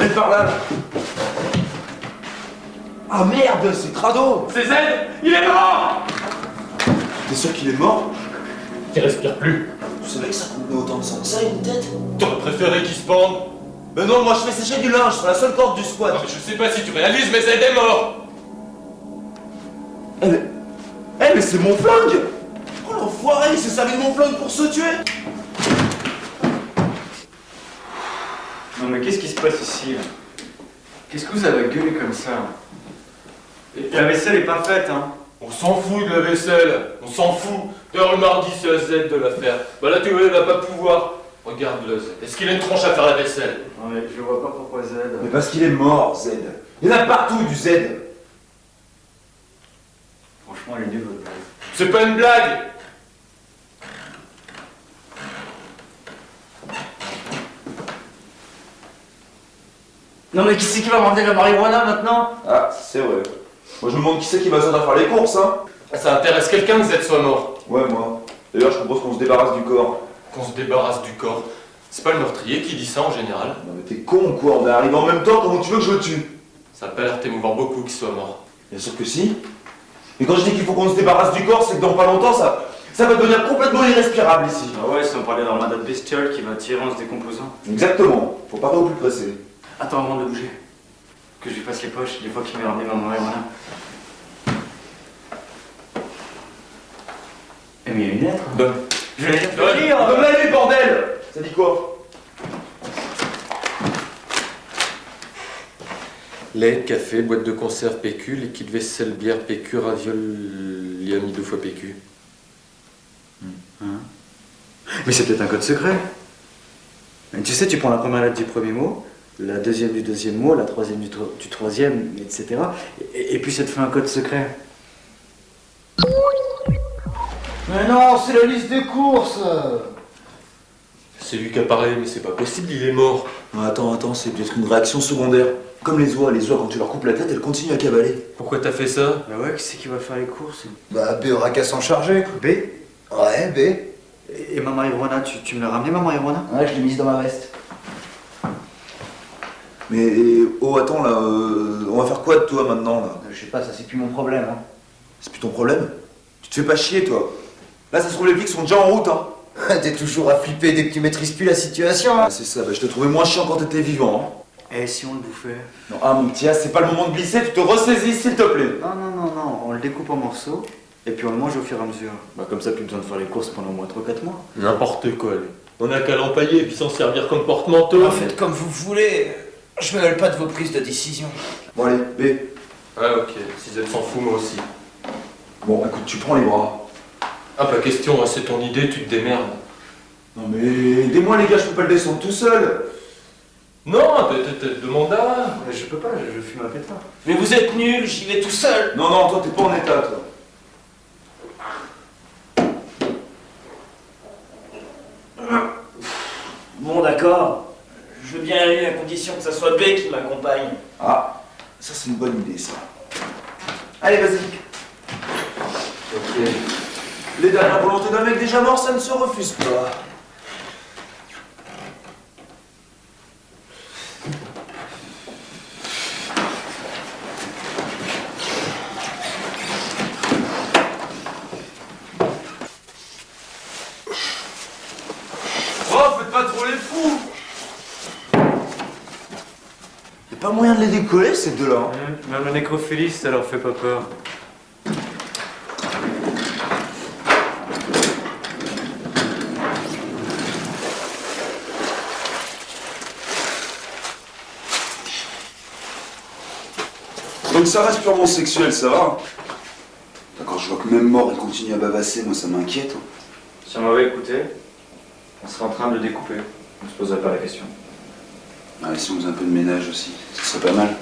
Viens par là. Ah merde, c'est crado. C'est Z. Il est mort. T'es sûr qu'il est mort? Il respire plus. Tu savais que ça contenait autant de sang que ça, une tête? T'aurais préféré qu'il se pende? Mais non, moi je fais sécher du linge sur la seule corde du squat. Non mais je sais pas si tu réalises, mais Z est mort. Mais c'est mon flingue. Oh l'enfoiré, il s'est servi de mon flingue pour se tuer. Non mais qu'est-ce qui se passe ici là? Qu'est-ce que vous avez gueulé comme ça? Et la vaisselle est pas faite, hein? On s'en fout de la vaisselle, on s'en fout. D'ailleurs le mardi c'est à Z de la faire. Bah là tu vois, il va pas pouvoir. Regarde-le Z. Est-ce qu'il a une tronche à faire la vaisselle? Non mais je vois pas pourquoi Z. Mais parce qu'il est mort, Z. Il y en a partout du Z. Franchement elle est nulle votre blague. C'est pas une blague. Non mais qui c'est qui va m'emmener la marijuana maintenant? Ah, c'est vrai. Moi je me demande qui c'est qui va s'aider à faire les courses, hein. Ça intéresse quelqu'un que Z soit mort. Ouais, moi. D'ailleurs, je propose qu'on se débarrasse du corps. Qu'on se débarrasse du corps. C'est pas le meurtrier qui dit ça en général. Non mais t'es con ou quoi? On est arrivé en même temps, comment tu veux que je le tue? Ça a pas l'air t'émouvoir beaucoup qu'il soit mort. Bien sûr que si. Et quand je dis qu'il faut qu'on se débarrasse du corps, c'est que dans pas longtemps, ça va devenir complètement irrespirable ici. Ah ouais, sans parler d'un mandat de bestiole qui va tirer en se décomposant. Exactement. Faut pas au plus pressé. Attends avant de bouger. Que je lui fasse les poches des fois qu'il m'est ramené ma marijuana. Eh mais il y a une lettre. Donne. Je vais la Donne. lire. Donne-la lui, bordel. Ça dit quoi? Lait, café, boîte de conserve PQ, liquide vaisselle, bière PQ, ravioli ami 2 fois PQ. Hein? Mais c'est peut-être un code secret. Et tu sais, tu prends la première lettre du premier mot, la deuxième du deuxième mot, la troisième du troisième, etc. Et puis ça te fait un code secret. Mais non, c'est la liste des courses. C'est lui qui a parlé, mais c'est pas possible, il est mort. Non, attends, c'est peut-être une réaction secondaire. Comme les oies quand tu leur coupes la tête, elles continuent à cavaler. Pourquoi t'as fait ça? Bah ouais, qui c'est qui va faire les courses? Bah, B aura qu'à s'en charger. B? Ouais, B. Et ma marijuana, tu me l'as ramené ma marijuana? Ouais, je l'ai mise dans ma veste. Mais, oh, attends, là, on va faire quoi de toi maintenant, là? Je sais pas, ça c'est plus mon problème, hein. C'est plus ton problème? Tu te fais pas chier, toi. Là, ça se trouve, les flics sont déjà en route, hein. T'es toujours à flipper dès que tu maîtrises plus la situation, hein. Ah, c'est ça, bah, je te trouvais moins chiant quand t'étais vivant, hein. Et si on le bouffait? Non, ah, mon petit, c'est pas le moment de glisser, tu te ressaisis, s'il te plaît. Non, on le découpe en morceaux, et puis on le mange au fur et à mesure. Bah comme ça, plus besoin de faire les courses pendant au moins 3-4 mois. N'importe quoi, lui. On a qu'à l'empailler et puis s'en servir comme porte-manteau. Faites comme vous voulez. Je me mêle pas de vos prises de décision. Bon, allez, B. Ah ok, si Z s'en fout, moi aussi. Bon, écoute, tu prends les bras. Ah pas question, c'est ton idée, tu te démerdes. Non, mais aidez-moi, les gars, je peux pas le descendre tout seul. Non, demande à... Mais je peux pas, je fume un pétard. Mais vous êtes nuls, j'y vais tout seul. Non, toi, t'es pas en état, toi. Bon, d'accord. Je veux bien aller à condition que ça soit B qui m'accompagne. Ah, ça, c'est une bonne idée, ça. Allez, vas-y. Ok. Les dernières volontés d'un mec déjà mort, ça ne se refuse pas. Oh, faites pas trop les fous. Y'a pas moyen de les décoller, ces deux-là. Même la nécrophilie, ça leur fait pas peur. Donc ça reste purement sexuel, ça va? Quand je vois que même mort, il continue à bavasser, moi, ça m'inquiète. Si on m'avait écouté, on serait en train de le découper. On se poserait pas la question. Ah, et si on faisait un peu de ménage aussi, ça serait pas mal.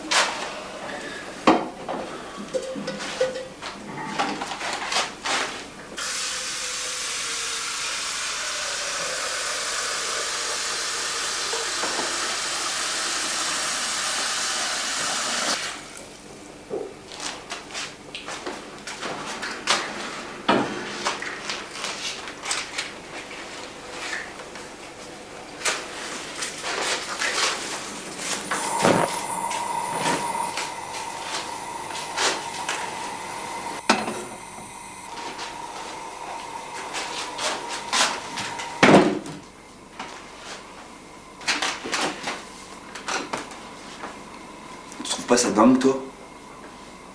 trouves pas ça dingue, toi?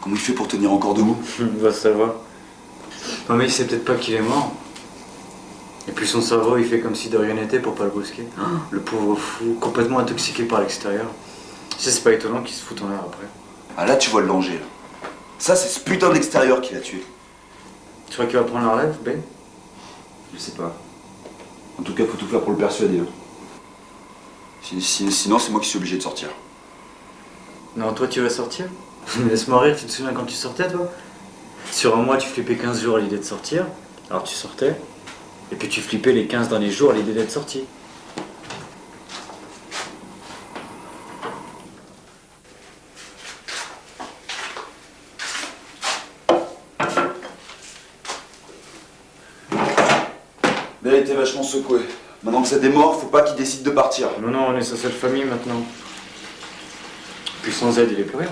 Comment il fait pour tenir encore debout? Va savoir. Non mais il sait peut-être pas qu'il est mort. Et puis son cerveau il fait comme si de rien n'était pour pas le brusquer. Le pauvre fou, complètement intoxiqué par l'extérieur. Tu sais, c'est pas étonnant qu'il se foute en l'air après. Ah là, tu vois le danger, là. Ça, c'est ce putain d'extérieur qui l'a tué. Tu crois qu'il va prendre la relève, Ben? Je sais pas. En tout cas, faut tout faire pour le persuader. Hein. Sinon, c'est moi qui suis obligé de sortir. Non, toi tu vas sortir? Mais laisse-moi rire, tu te souviens quand tu sortais toi? Sur un mois tu flippais 15 jours à l'idée de sortir, alors tu sortais, et puis tu flippais les 15 derniers jours à l'idée d'être sorti. Ben, il était vachement secoué. Maintenant que c'est des morts, faut pas qu'il décide de partir. Non, non, on est sa seule famille maintenant. Puis sans aide, il est plus rien.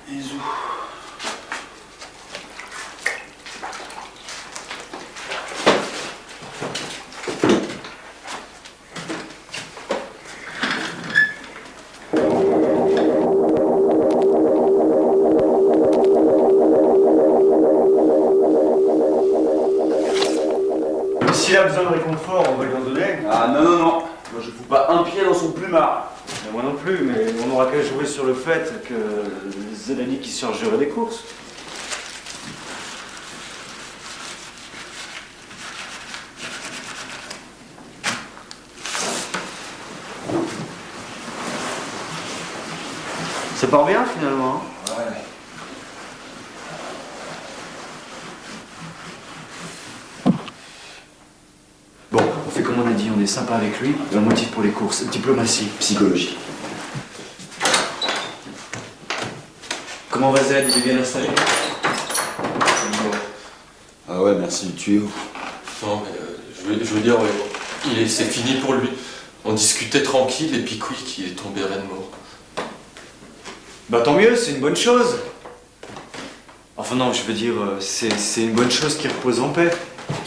Bisous. S'il a besoin de réconfort, on va lui en donner. Ah non, non, non. Moi, je fous pas un pied dans son plumard. Moi non plus, mais on n'aura qu'à jouer sur le fait que Zelani qui chargerait des courses. Ça part bien finalement. Hein. Ouais. Bon, on fait comme on a dit, on est sympa avec lui, et on motive pour les courses. Diplomatie. Psychologie. Comment va Zed? Il est bien installé? Ah ouais, merci. Tu es où? Non, mais je veux dire, c'est fini pour lui. On discutait tranquille et puis quick, il est tombé raide mort. Bah tant mieux, c'est une bonne chose. Enfin non, je veux dire, c'est une bonne chose qu'il repose en paix.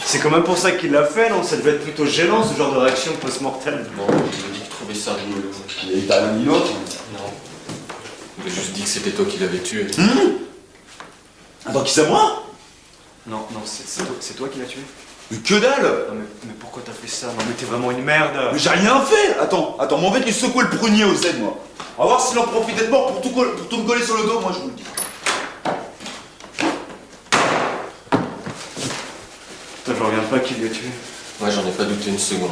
C'est quand même pour ça qu'il l'a fait, non? Ça devait être plutôt gênant ce genre de réaction post-mortem. Bon, il m'a dit qu'il trouvait ça rigolo. Il t'a rien dit l'autre? Non. Il m'a juste dit que c'était toi qui l'avais tué. Attends, qui c'est moi? Non, non, c'est toi qui l'as tué? Mais que dalle! Non mais pourquoi t'as fait ça? Non mais t'es vraiment une merde. Mais j'ai rien fait! Attends, m'en vais lui secouer le prunier au Z, moi. On va voir s'il en profite d'être mort pour tout me coller sur le dos, moi je vous le dis. Putain, je reviens pas qu'il l'ait tué. Ouais, j'en ai pas douté une seconde.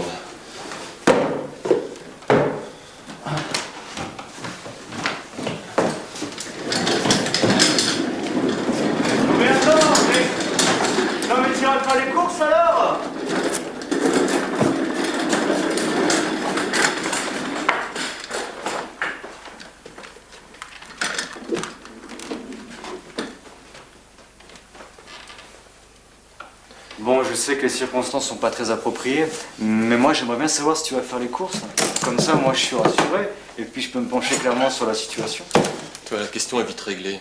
Mais attends, non mais tu iras faire les courses alors? Bon, je sais que les circonstances sont pas très appropriées, mais moi j'aimerais bien savoir si tu vas faire les courses. Comme ça, moi je suis rassuré, et puis je peux me pencher clairement sur la situation. Toi, la question est vite réglée.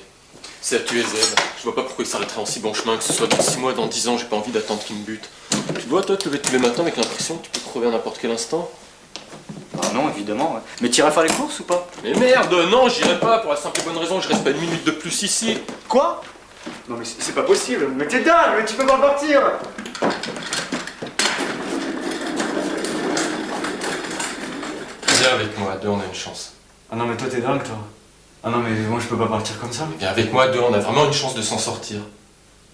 C'est à tuer Zeb. Je vois pas pourquoi il s'arrêterait en si bon chemin, que ce soit dans 6 mois, dans 10 ans, j'ai pas envie d'attendre qu'il me bute. Tu te vois, toi, te lever tous les matins avec l'impression que tu peux crever à n'importe quel instant? Ah non, évidemment. Ouais. Mais tu iras faire les courses ou pas? Mais merde, non, j'irai pas, pour la simple et bonne raison que je reste pas une minute de plus ici. Quoi? Non mais c'est pas possible, mais t'es dingue, mais tu peux pas partir! Viens avec moi, deux, on a une chance. Ah non mais toi t'es dingue toi. Ah non mais moi je peux pas partir comme ça. Viens avec moi, deux, on a vraiment une chance de s'en sortir.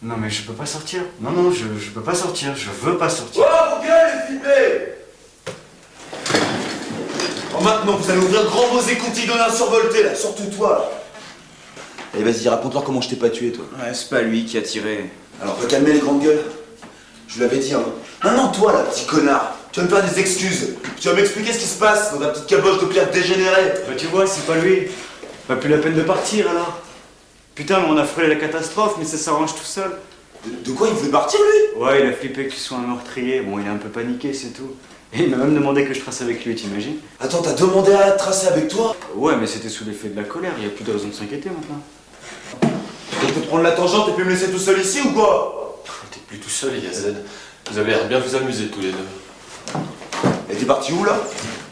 Non mais je peux pas sortir. Non non, je peux pas sortir, je veux pas sortir. Oh, vos gueules, les filmés! Alors maintenant, vous allez ouvrir grand vos écoutilles d'un survolté, là, surtout toi, là. Allez, vas-y, raconte-leur comment je t'ai pas tué, toi. Ouais, c'est pas lui qui a tiré. Alors, va calmer les grandes gueules. Je vous l'avais dit, hein. Non, toi, là, petit connard. Tu vas me faire des excuses. Tu vas m'expliquer ce qui se passe dans ta petite caboche de pierre dégénérée. Bah tu vois, c'est pas lui. Pas plus la peine de partir alors. Putain, mais on a frôlé la catastrophe, mais ça s'arrange tout seul. De quoi il voulait partir, lui? Ouais, il a flippé que tu sois un meurtrier. Bon, il a un peu paniqué, c'est tout. Et il m'a même demandé que je trace avec lui, t'imagines? Attends, t'as demandé à tracer avec toi? Ouais, mais c'était sous l'effet de la colère, il y a plus de raison de s'inquiéter maintenant. Tu peux prendre la tangente et puis me laisser tout seul ici ou quoi? T'es plus tout seul, Yazed. Vous avez l'air bien vous amuser tous les deux. Et t'es parti où là?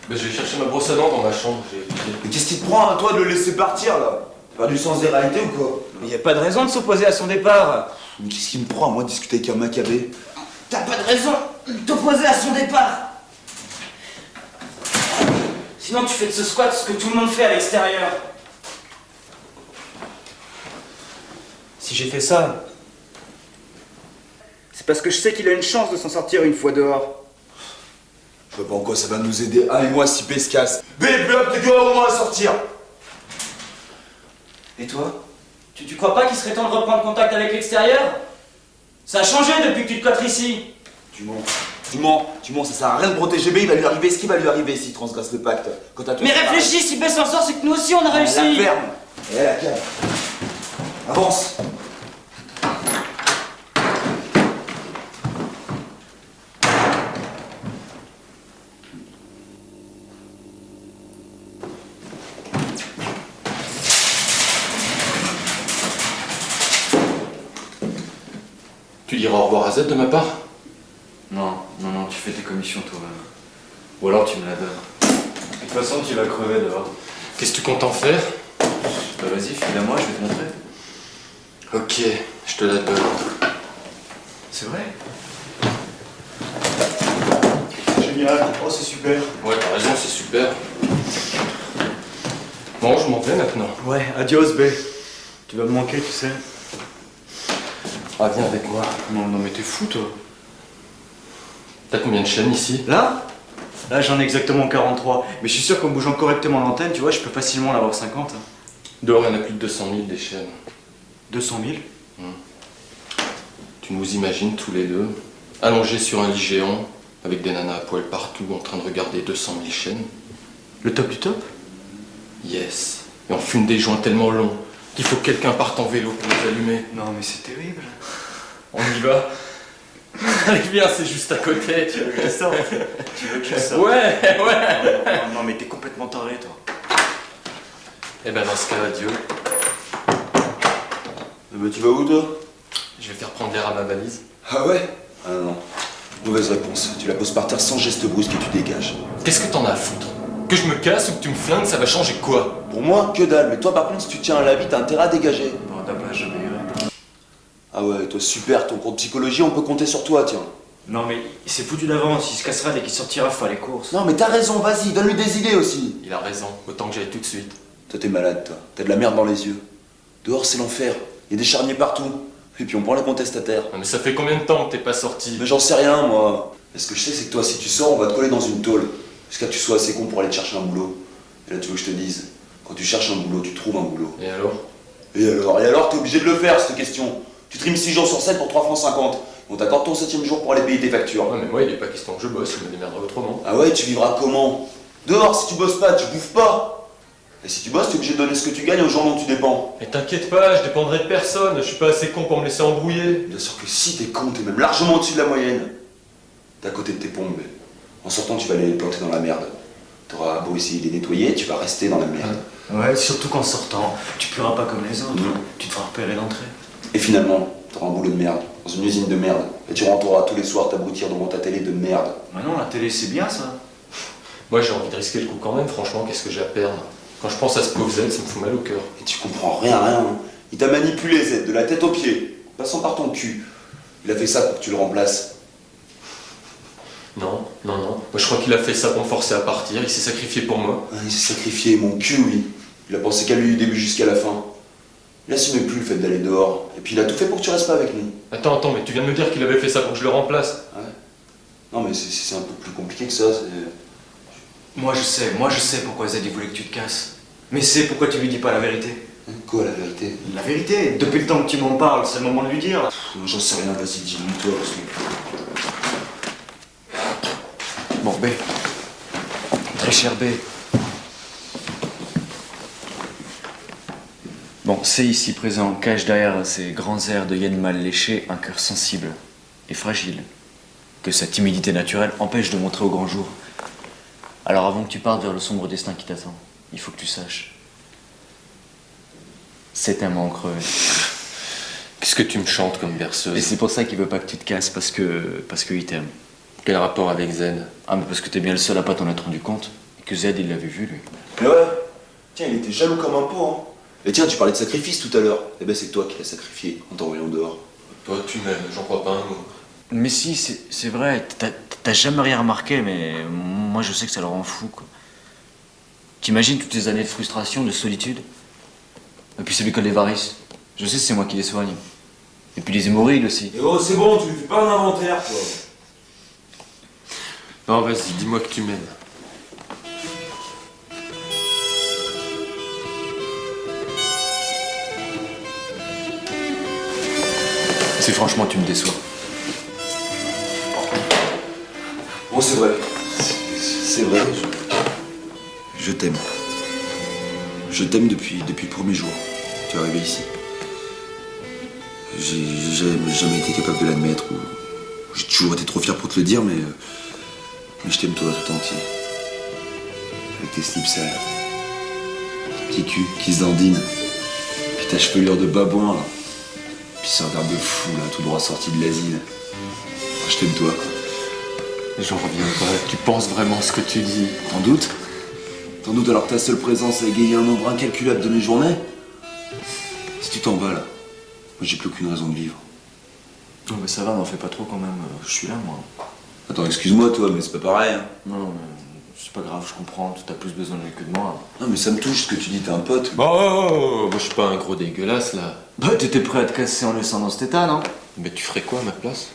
Ben, je vais chercher ma brosse à dents dans ma chambre, j'ai oublié. Mais qu'est-ce qui te prend à toi de le laisser partir là? Pas du sens des réalités ou quoi? Mais y a pas de raison de s'opposer à son départ. Mais qu'est-ce qui me prend à moi de discuter avec un macabé? T'as pas de raison de t'opposer à son départ. Sinon tu fais de ce squat ce que tout le monde fait à l'extérieur. Si j'ai fait ça, c'est parce que je sais qu'il a une chance de s'en sortir une fois dehors. Je vois pas en quoi ça va nous aider, un et moi, si P se casse. B, bloc, t'es que au moins à sortir. Et toi? Tu crois pas qu'il serait temps de reprendre contact avec l'extérieur? Ça a changé depuis que tu te cotres ici. Tu mens, ça sert à rien de protéger B, il va lui arriver ce qui va lui arriver s'il transgresse le pacte. Quant à toi, Mais c'est pareil. réfléchis, si Bess s'en sort, c'est que nous aussi on a réussi. La ferme. Et la cave. Avance. Tu diras au revoir à Z de ma part? Non, tu fais tes commissions toi-même. Ou alors tu me la donnes. De toute façon, tu vas crever dehors. Qu'est-ce que tu comptes en faire? Bah vas-y, file-la-moi, je vais te montrer. Ok, je te la donne. C'est vrai? Génial, oh c'est super. Ouais, t'as raison, c'est super. Bon, je m'en vais maintenant. Ouais, adios B. Tu vas me manquer, tu sais. Ah, viens avec moi. Non mais t'es fou toi. T'as combien de chaînes ici? Là j'en ai exactement 43. Mais je suis sûr qu'en bougeant correctement l'antenne, tu vois, je peux facilement en avoir 50. Dehors, il y en a plus de 200 000 des chaînes. 200 000? Tu nous imagines tous les deux, allongés sur un lit géant, avec des nanas à poil partout, en train de regarder 200 000 chaînes? Le top du top? Yes. Et on fume des joints tellement longs qu'il faut que quelqu'un parte en vélo pour les allumer. Non mais c'est terrible. On y va? Allez, viens, c'est juste à côté. Tu veux que je sorte? Tu veux que je sorte? Ouais. Non mais t'es complètement taré toi. Eh ben, dans ce cas, adieu. Mais tu vas où toi? Je vais faire prendre l'air à ma valise. Ah ouais? Ah non. Mauvaise réponse. Tu la poses par terre sans geste brusque et tu dégages. Qu'est-ce que t'en as à foutre? Que je me casse ou que tu me flingues, ça va changer quoi? Pour moi, que dalle. Mais toi par contre, si tu tiens à la vie, t'as intérêt à dégager. Bon, t'as pas jamais eu. Ah ouais, toi super, ton cours de psychologie, on peut compter sur toi, tiens. Non mais il s'est foutu d'avance, il se cassera dès qu'il sortira faire les courses. Non mais t'as raison, vas-y, donne-lui des idées aussi. Il a raison, autant que j'aille tout de suite. Toi t'es malade, toi. T'as de la merde dans les yeux. Dehors c'est l'enfer. Il y a des charniers partout. Et puis on prend les contestataires. Non, mais ça fait combien de temps que t'es pas sorti? Mais j'en sais rien, moi. Mais ce que je sais, c'est que toi, si tu sors, on va te coller dans une tôle. Jusqu'à que tu sois assez con pour aller te chercher un boulot. Et là, tu veux que je te dise, quand tu cherches un boulot, tu trouves un boulot. Et alors? Et alors, t'es obligé de le faire, cette question. Tu trimes 6 jours sur 7 pour 3 francs 50. On t'accorde ton 7ème jour pour aller payer tes factures. Ouais, mais moi, il est pas question que je bosse, je me démerderai autrement. Ah ouais, tu vivras comment? Dehors, si tu bosses pas, tu bouffes pas. Et si tu bosses, t'es obligé de donner ce que tu gagnes aux gens dont tu dépends. Et t'inquiète pas, je dépendrai de personne, je suis pas assez con pour me laisser embrouiller. Bien sûr que si t'es con, t'es même largement au-dessus de la moyenne. T'es à côté de tes pompes. En sortant, tu vas aller les planter dans la merde. T'auras beau essayer de les nettoyer, tu vas rester dans la merde. Ouais, surtout qu'en sortant, tu pleuras pas comme les autres. Tu te feras repérer d'entrée. Et finalement, t'auras un boulot de merde, dans une usine de merde. Et tu rentreras tous les soirs t'abrutir devant ta télé de merde. Bah non, la télé c'est bien ça. Moi, j'ai envie de risquer le coup quand même, franchement, qu'est-ce que j'ai à perdre? Quand je pense à ce pauvre Z, ça me fout mal au cœur. Et tu comprends rien. Hein. Il t'a manipulé, Z, de la tête aux pieds, passant par ton cul. Il a fait ça pour que tu le remplaces. Non. Moi, je crois qu'il a fait ça pour me forcer à partir, il s'est sacrifié pour moi. Ah, il s'est sacrifié, mon cul, oui. Il a pensé qu'à lui du début jusqu'à la fin. Il assumait plus le fait d'aller dehors. Et puis il a tout fait pour que tu restes pas avec nous. Attends, mais tu viens de me dire qu'il avait fait ça pour que je le remplace. Ouais. Non mais c'est un peu plus compliqué que ça. Moi je sais pourquoi Zed il voulait que tu te casses. Mais c'est pourquoi tu lui dis pas la vérité. Quoi la vérité? La vérité, depuis le temps que tu m'en parles, c'est le moment de lui dire. Moi j'en sais rien, vas-y, dis-lui-toi parce que... Bon, B. Très cher B. Bon, C ici présent cache derrière ces grands airs de hyène mal léchée un cœur sensible et fragile que sa timidité naturelle empêche de montrer au grand jour. Alors avant que tu partes vers le sombre destin qui t'attend, il faut que tu saches. C'est un moment crevé. Qu'est-ce que tu me chantes comme berceuse? Et c'est pour ça qu'il veut pas que tu te casses, parce qu'il t'aime. Quel rapport avec Z? Ah, mais parce que t'es bien le seul à pas t'en être rendu compte. Et que Z, il l'avait vu, lui. Mais ouais, tiens, il était jaloux comme un pot, hein. Et tiens, tu parlais de sacrifice tout à l'heure. Eh ben, c'est toi qui l'as sacrifié en t'envoyant dehors. Toi, tu m'aimes, j'en crois pas un mot. Mais si, c'est vrai, t'as jamais rien remarqué, mais moi je sais que ça le rend fou, quoi. T'imagines toutes ces années de frustration, de solitude? Et puis c'est l'école des varices. Je sais, c'est moi qui les soigne. Et puis les hémorroïdes aussi. Et oh, c'est bon, tu fais pas un inventaire, toi. Non, vas-y, dis-moi que tu m'aimes. C'est franchement, tu me déçois. Bon, c'est vrai. C'est vrai. Je t'aime. Je t'aime depuis le premier jour. Tu es arrivé ici. J'ai jamais été capable de l'admettre ou j'ai toujours été trop fier pour te le dire, mais je t'aime toi tout entier. Avec tes slips sales, tes petits culs qui se dandinent, puis ta chevelure de babouin là, puis ce regard de fou là, tout droit sorti de l'asile. Je t'aime toi. J'en reviens pas. Tu penses vraiment ce que tu dis? T'en doutes? T'en doutes alors que ta seule présence a égayé un nombre incalculable de mes journées? Si tu t'en vas là, moi j'ai plus aucune raison de vivre. Non, mais ça va, n'en fais pas trop quand même. Je suis là, moi. Attends, excuse-moi toi, mais c'est pas pareil. Hein. Non, mais c'est pas grave, je comprends. T'as plus besoin de lui que de moi. Non mais ça me touche ce que tu dis, t'es un pote. Oh, moi je suis pas un gros dégueulasse là. Bah, t'étais prêt à te casser en laissant dans cet état, non? Mais tu ferais quoi à ma place?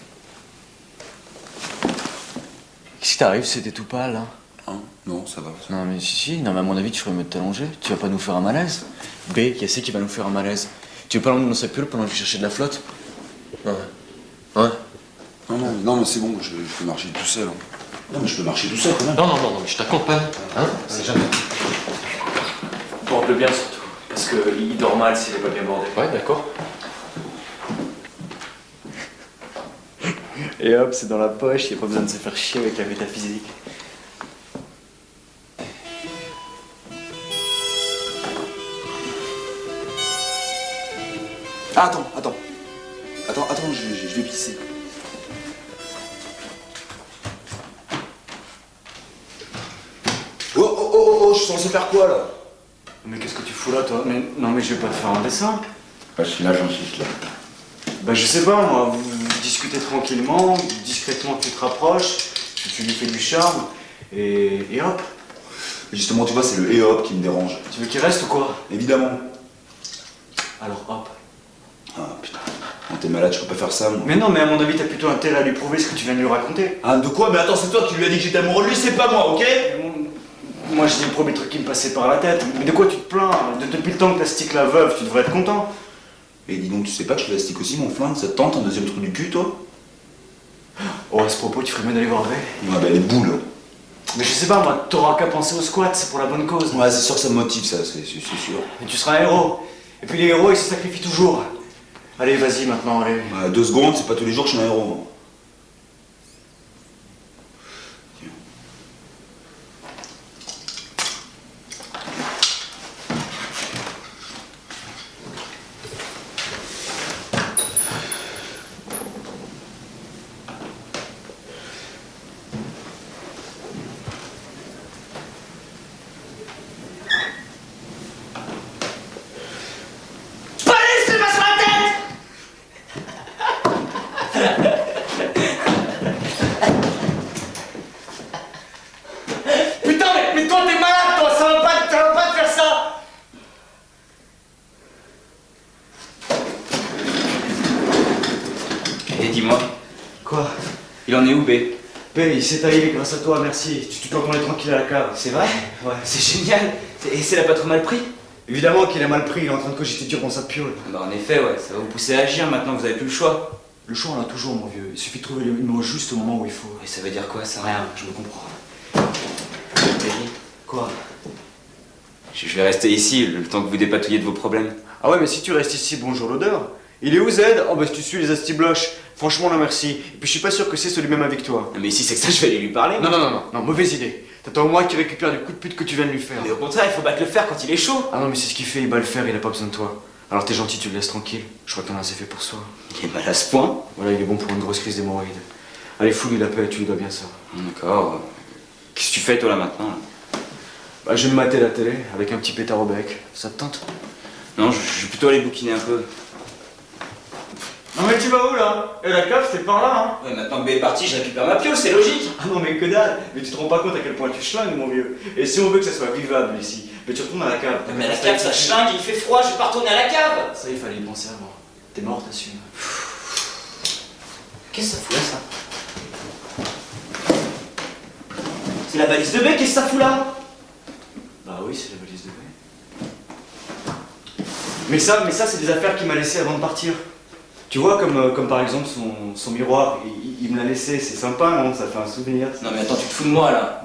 Qu'est-ce qui t'arrive, c'était tout pâle, hein? Hein? Non, ça va. Non, mais si, non, mais à mon avis, tu ferais mieux de t'allonger. Tu vas pas nous faire un malaise. B, qui c'est qui va nous faire un malaise? Tu veux pas l'emmener dans sa pulle pendant que je chercher de la flotte? Ouais. Ouais. Non, mais c'est bon, je peux marcher tout seul. Hein. Non, mais je peux marcher tout seul quand même. Non, mais je t'accompagne. Hein? C'est jamais. Porte-le bien surtout. Parce qu'il dort mal s'il est pas bien bordé. Ouais, d'accord. Et hop, c'est dans la poche, y a pas besoin de se faire chier avec la métaphysique. Ah, attends, je vais pisser. Oh, je suis censé faire quoi là? Mais qu'est-ce que tu fous là, toi? Mais non, mais je vais pas te faire un dessin. Bah, je suis là, j'en suis là. Bah, je sais pas, moi, vous discutez tranquillement, discrètement tu te rapproches, tu lui fais du charme, et hop. Justement, tu vois, c'est le et hop qui me dérange. Tu veux qu'il reste ou quoi? Évidemment. Alors hop. Ah putain, quand t'es malade, je peux pas faire ça, moi. Mais non, mais à mon avis, t'as plutôt intérêt à lui prouver ce que tu viens de lui raconter. Ah, de quoi? Mais attends, c'est toi qui lui as dit que j'étais amoureux de lui, c'est pas moi, ok? Moi, je dis le premier truc qui me passait par la tête. Mais de quoi tu te plains? Depuis le temps que t'as stick la veuve, tu devrais être content. Et dis donc, tu sais pas que je l'élastique aussi, mon flingue? Ça te tente un deuxième trou du cul, toi? Oh, à ce propos, tu ferais mieux d'aller voir V. Ouais, bah, les boules. Mais je sais pas, moi, t'auras qu'à penser au squat, c'est pour la bonne cause. Ouais, c'est sûr que ça me motive, ça, c'est sûr. Et tu seras un héros. Et puis les héros, ils se sacrifient toujours. Allez, vas-y maintenant, allez. Bah, 2 secondes, c'est pas tous les jours que je suis un héros. Putain, mais toi t'es malade, toi, ça va pas te faire ça. Et dis-moi, Quoi? il en est où, B? B, il s'est arrivé grâce à toi, merci. Tu peux retourner tranquille à la cave. C'est vrai? Ouais. C'est génial. Et c'est l'a pas trop mal pris? Évidemment qu'il a mal pris, il est en train de cogiter dur dans sa piole. Bah en effet, ouais, ça va vous pousser à agir maintenant, vous avez plus le choix. Le choix, on l'a toujours, mon vieux. Il suffit de trouver le numéro juste au moment où il faut. Et ça veut dire quoi, ça? Rien, je me comprends. Perry, Quoi? je vais rester ici, le temps que vous dépatouillez de vos problèmes. Ah ouais, mais si tu restes ici, bonjour l'odeur. Il est où Z? Oh bah si tu suis les astibloches. Franchement, non merci. Et puis je suis pas sûr que c'est celui-même avec toi. Mais ici c'est que ça, je vais aller lui parler. moi. Non, mauvaise idée. T'attends au moins qu'il récupère du coup de pute que tu viens de lui faire. Mais au contraire, il faut battre le fer quand il est chaud. Ah non, mais c'est ce qu'il fait, il bat le fer, il a pas besoin de toi. Alors t'es gentil, tu le laisses tranquille. Je crois que t'en as assez fait pour soi. Il est mal à ce point. Voilà, il est bon pour une grosse crise d'hémorroïdes. Allez, fous-lui la paix, tu lui dois bien ça. D'accord. Qu'est-ce que tu fais toi là maintenant là? Bah, je vais me mater la télé avec un petit pétard au bec. Ça te tente? Non, je vais plutôt aller bouquiner un peu. Non mais tu vas où là? Et la cave c'est par là hein? Ouais, maintenant que B est parti, je récupère ma piole, c'est logique. Ah non mais que dalle. Mais tu te rends pas compte à quel point tu schlingues mon vieux. Et si on veut que ça soit vivable ici, mais tu retournes à la cave. Mais à la cave ça schlingue, il fait froid, je vais pas retourner à la cave. Ça il fallait y penser avant. T'es mort, t'assumes. Qu'est-ce que ça fout là ça? C'est la valise de B, qu'est-ce que ça fout là? Bah oui, c'est la valise de B. Mais ça c'est des affaires qu'il m'a laissées avant de partir. Tu vois, comme par exemple son miroir, il me l'a laissé, c'est sympa, non? Ça fait un souvenir. Non mais attends, tu te fous de moi là.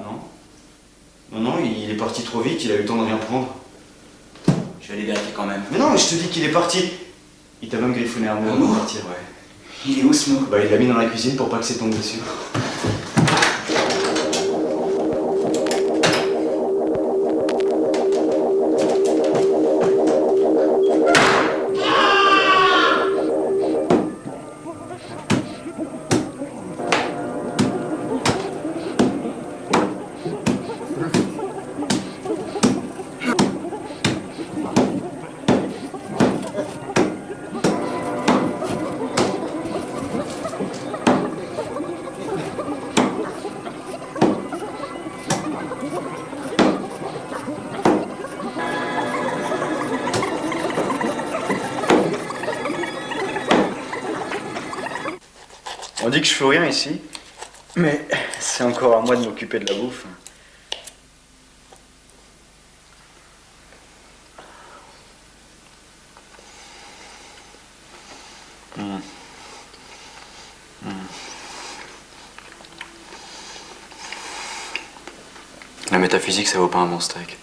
Non, il est parti trop vite, il a eu le temps de rien prendre. Je vais aller vérifier quand même. Mais non, mais je te dis qu'il est parti. Il t'a même griffonné un mot avant de partir, ouais. Il est où ce mot? Bah il l'a mis dans la cuisine pour pas que c'est tombe dessus. On dit que je fais rien ici, mais c'est encore à moi de m'occuper de la bouffe. La métaphysique, ça vaut pas un bon steak.